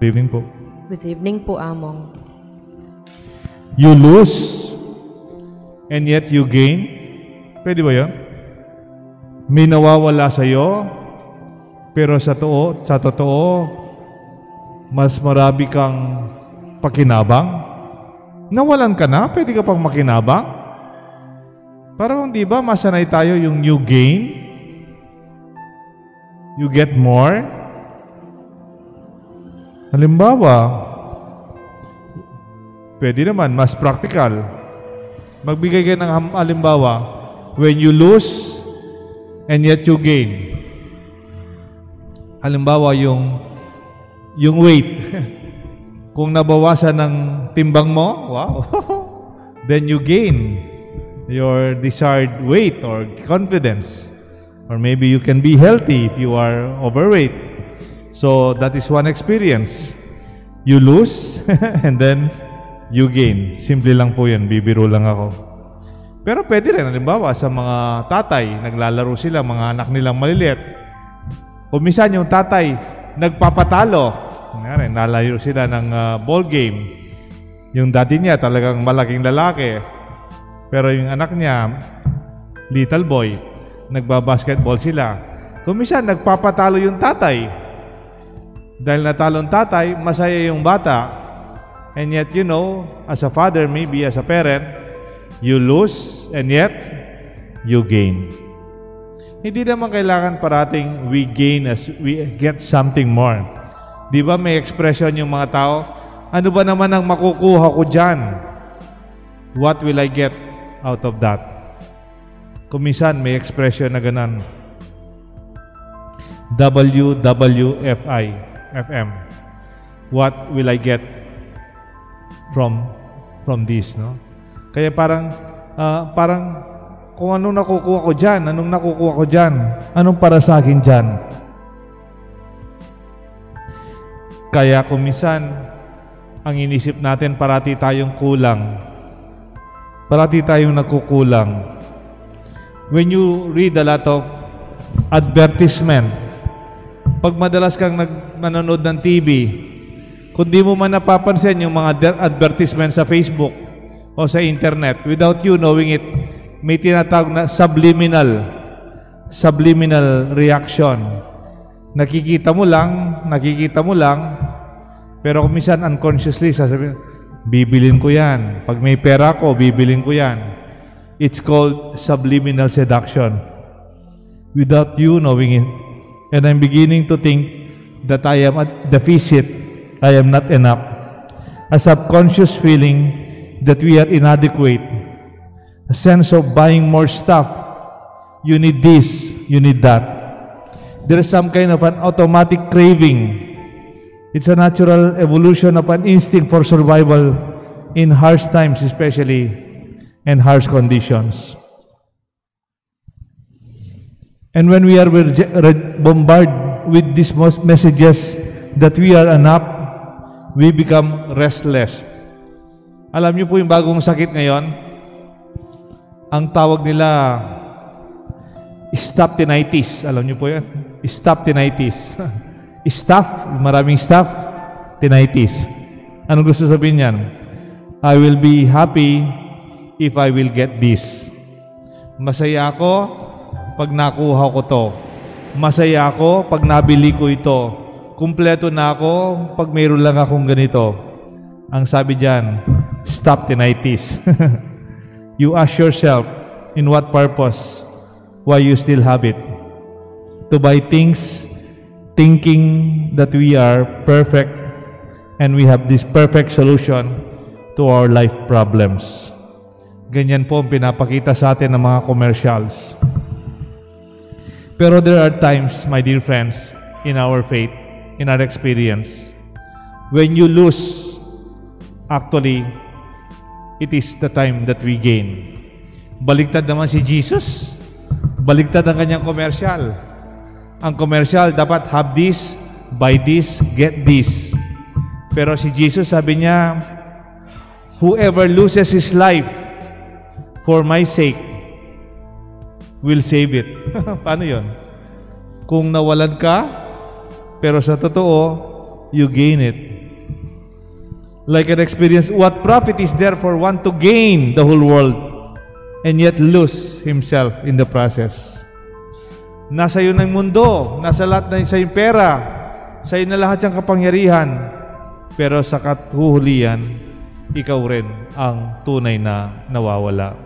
Good evening po. Good evening po, Among. You lose and yet you gain. Pwede ba yun? May nawawala sa'yo, pero sa totoo, mas marami kang pakinabang. Nawalan ka na, pwede ka pang makinabang. Parang di ba, masanay tayo yung you gain, you get more. Halimbawa, pwede naman, mas practical. Magbigay ka ng halimbawa, when you lose and yet you gain. Halimbawa, yung weight. Kung nabawasan ng timbang mo, wow, then you gain your desired weight or confidence. Or maybe you can be healthy if you are overweight. So that is one experience. You lose and then you gain. Simple lang po yan, bibiro lang ako. Pero pwede rin, halimbawa, sa mga tatay, naglalaro sila, mga anak nilang maliliit. O minsan yung tatay, nagpapatalo. Nalayo sila ng ball game. Yung daddy niya talagang malaking lalaki. Pero yung anak niya, little boy, nagbabasketball sila. Kung minsan, nagpapatalo yung tatay. Dahil natalong tatay, masaya yung bata. And yet, you know, as a father, maybe as a parent, you lose and yet you gain. Hindi naman kailangan parating we gain as we get something more. Di ba may expression yung mga tao? Ano ba naman ang makukuha ko dyan? What will I get out of that? Kumisan may expression na ganan. WWFI, FM. What will I get from this, no? Kaya parang kung anong nakukuha ko dyan, anong para sa akin dyan? Kaya kung minsan, ang inisip natin, parati tayong kulang. Parati tayong nagkukulang. When you read a lot of advertisement, pag madalas kang manonood ng TV, kung di mo man napapansin yung mga advertisement sa Facebook o sa internet, without you knowing it, may tinatawag na subliminal reaction. Nakikita mo lang, pero kung minsan unconsciously, sasabihin, bibilin ko yan. Pag may pera ko, bibilin ko yan. It's called subliminal seduction. Without you knowing it. And I'm beginning to think that I am at deficit, I am not enough. A subconscious feeling that we are inadequate. A sense of buying more stuff. You need this, you need that. There is some kind of an automatic craving. It's a natural evolution of an instinct for survival in harsh times, especially, and harsh conditions. And when we are bombarded with these messages that we are enough, we become restless. Alam niyo po yung bagong sakit ngayon? Ang tawag nila staph tinnitus. Alam niyo po yan? Staph tinnitus. Staph, maraming staph, tinnitus. Anong gusto sabihin yan? I will be happy if I will get this. Masaya ako pag nakuha ko to. Masaya ako pag nabili ko ito. Kumpleto na ako pag mayroon lang akong ganito. Ang sabi dyan, staph tinnitus. You ask yourself, in what purpose? Why you still have it? To buy things, thinking that we are perfect and we have this perfect solution to our life problems. Ganyan po ang pinapakita sa atin ng mga commercials. Pero there are times, my dear friends, in our faith, in our experience, when you lose, actually, it is the time that we gain. Baligtad naman si Jesus. Baligtad ang kanyang commercial. Ang commercial, dapat have this, buy this, get this. Pero si Jesus, sabi niya, whoever loses his life for my sake will save it. Paano yun? Kung nawalan ka, pero sa totoo, you gain it. like an experience. What profit is there for one to gain the whole world and yet lose himself in the process? Nasa iyo ng mundo, nasa lahat na sa iyong pera, sa iyo na lahat yung kapangyarihan, pero sa katuhulian, ikaw rin ang tunay na nawawala.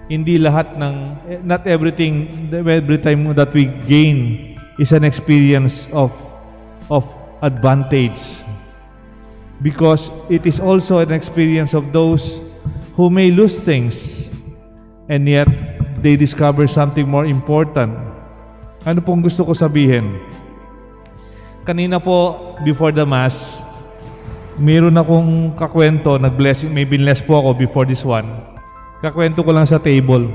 Hindi lahat ng, not everything, every time that we gain is an experience of advantage. Because it is also an experience of those who may lose things and yet they discover something more important. Ano pong gusto ko sabihin? Kanina po, before the Mass, meron akong kakwento, may binless po ako before this one. Kakwento ko lang sa table.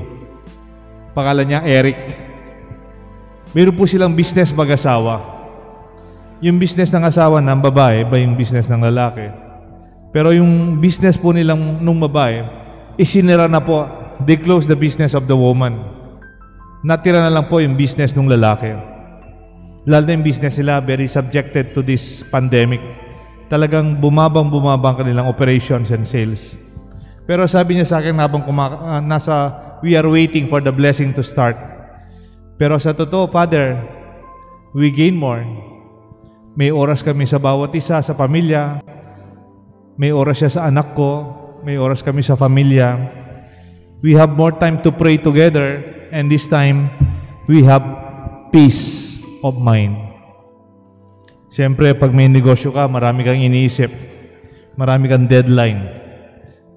Pangalan niya Eric. Meron po silang business mag-asawa. Yung business ng asawa ng babae ba yung business ng lalaki? Pero yung business po nilang nung babae, isinira na po. They closed the business of the woman. Natira na lang po yung business ng lalaki. Lalo na yung business nila, very subjected to this pandemic. Talagang bumabang kanilang operations and sales. Pero sabi niya sa akin habang we are waiting for the blessing to start. Pero sa totoo, Father, we gain more. May oras kami sa bawat isa, sa pamilya. May oras siya sa anak ko. May oras kami sa pamilya. We have more time to pray together. And this time, we have peace of mind. Siyempre, pag may negosyo ka, marami kang iniisip. Marami kang deadline.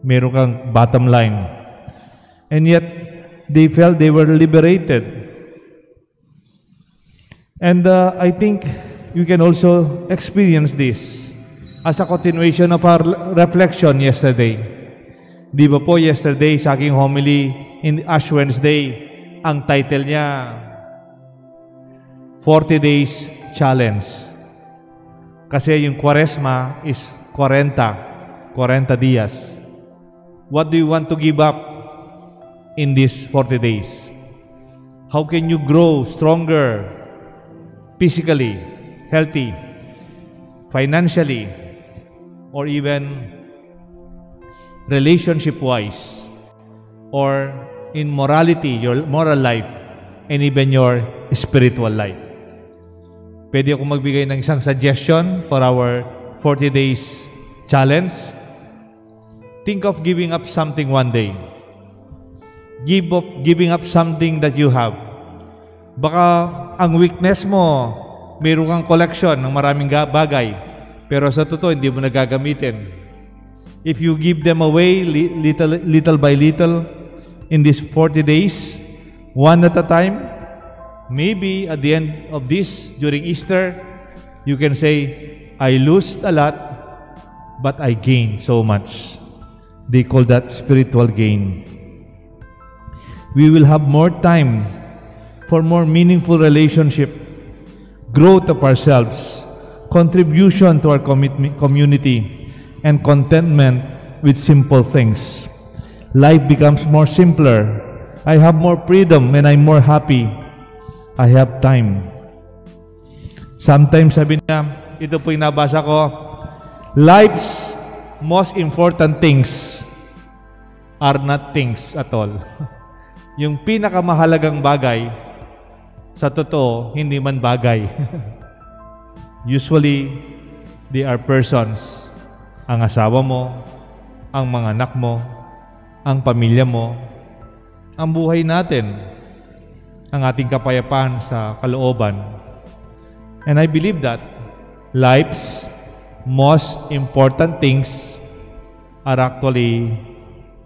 Meron kang bottom line. And yet, they felt they were liberated. And I think you can also experience this as a continuation of our reflection yesterday. Di ba po yesterday sa aking homily in Ash Wednesday, ang title niya, 40 Days Challenge. Kasi yung Quaresma is 40 días. What do you want to give up in these 40 days? How can you grow stronger, physically, healthy, financially, or even relationship-wise, or in morality, your moral life, and even your spiritual life? Pwede ako magbigay ng isang suggestion for our 40 days challenge. Think of giving up something one day. Giving up something that you have. Baka ang weakness mo, mayroon kang collection ng maraming bagay, pero sa totoo, hindi mo nagagamitin. If you give them away little by little in these 40 days, one at a time, maybe at the end of this, during Easter, you can say, I lost a lot, but I gained so much. They call that spiritual gain. We will have more time for more meaningful relationship, growth of ourselves, contribution to our community, and contentment with simple things. Life becomes more simpler. I have more freedom and I'm more happy. I have time. Sometimes sabi niya, ito po yung nabasa ko, life's most important things are not things at all. Yung pinakamahalagang bagay, sa totoo, hindi man bagay. Usually, they are persons. Ang asawa mo, ang mga anak mo, ang pamilya mo, ang buhay natin, ang ating kapayapaan sa kalooban. And I believe that life's most important things are actually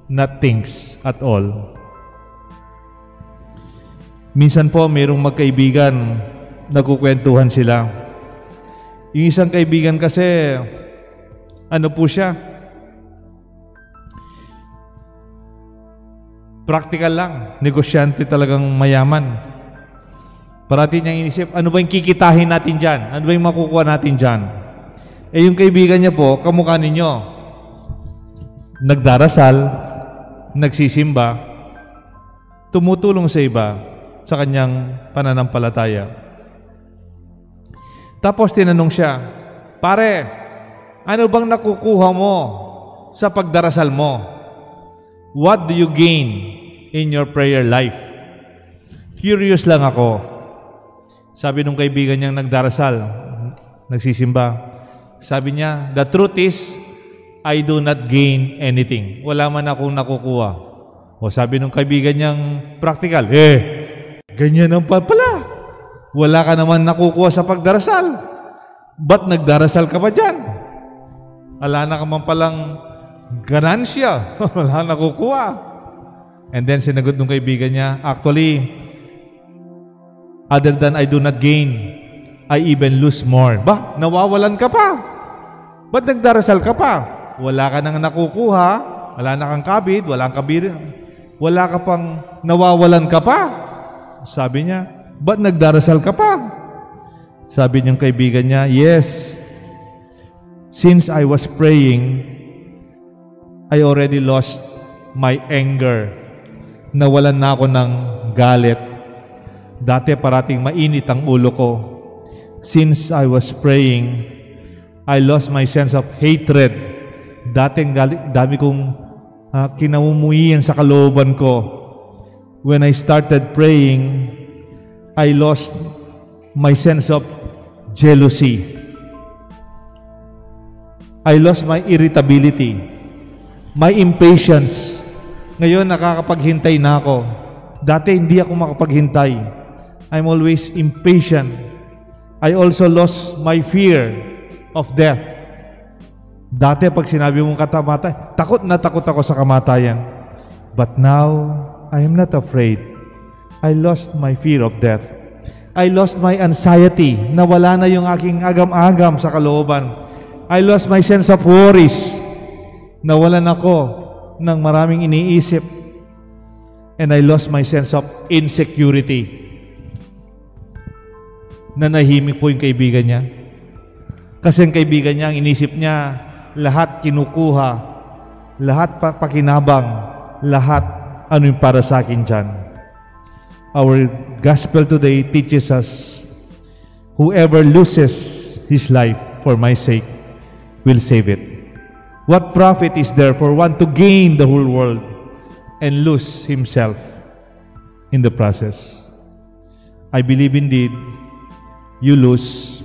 not things at all. Minsan po, mayroong magkaibigan, nagkukwentuhan sila. Yung isang kaibigan kasi, ano po siya? Practical lang. Negosyante talagang mayaman. Parati niyang inisip, ano ba yung kikitahin natin dyan? Ano ba yung makukuha natin dyan? Eh yung kaibigan niya po, kamukha ninyo. Nagdarasal, nagsisimba, tumutulong sa iba sa kanyang pananampalataya. Tapos tinanong siya, pare, Ano bang nakukuha mo sa pagdarasal mo? What do you gain in your prayer life? Curious lang ako. Sabi nung kaibigan niyang nagdarasal, nagsisimba, sabi niya, the truth is, I do not gain anything. Wala man akong nakukuha. O sabi nung kaibigan niyang practical, ganyan ang pala. Wala ka naman nakukuha sa pagdarasal. Ba't nagdarasal ka pa dyan? Wala na ka man palang ganansya. Wala nakukuha. And then sinagot nung kaibigan niya, actually, other than I do not gain, I even lose more. Ba, nawawalan ka pa. Ba't nagdarasal ka pa? Wala ka nang nakukuha, wala na kang kabid, wala ka pang nawawalan ka pa. Sabi niya, ba't nagdarasal ka pa? Sabi niyang kaibigan niya, yes, since I was praying, I already lost my anger. Nawalan na ako ng galit. Dati parating mainit ang ulo ko. Since I was praying, I lost my sense of hatred. Dating dami kong kinamumuhian sa kalooban ko. When I started praying, I lost my sense of jealousy. I lost my irritability, my impatience. Ngayon, nakakapaghintay na ako. Dati, hindi ako makapaghintay. I'm always impatient. I also lost my fear of death. Dati, pag sinabi mong katamatayan, takot na takot ako sa kamatayan. But now, I am not afraid. I lost my fear of death. I lost my anxiety. Nawala na yung aking agam-agam sa kalooban. I lost my sense of worries. Nawalan ako ng maraming iniisip. And I lost my sense of insecurity. Nanahimik po yung kaibigan niya. Kasi ang kaibigan niya, ang inisip niya, lahat kinukuha, lahat pakinabang, lahat ano yung para sa akin dyan. Our gospel today teaches us, whoever loses his life for my sake will save it. What profit is there for one to gain the whole world and lose himself in the process? I believe indeed, you lose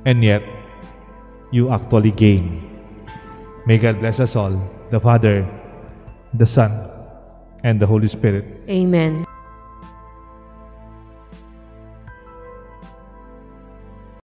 and yet you actually gain. May God bless us all, the Father, the Son, and the Holy Spirit. Amen.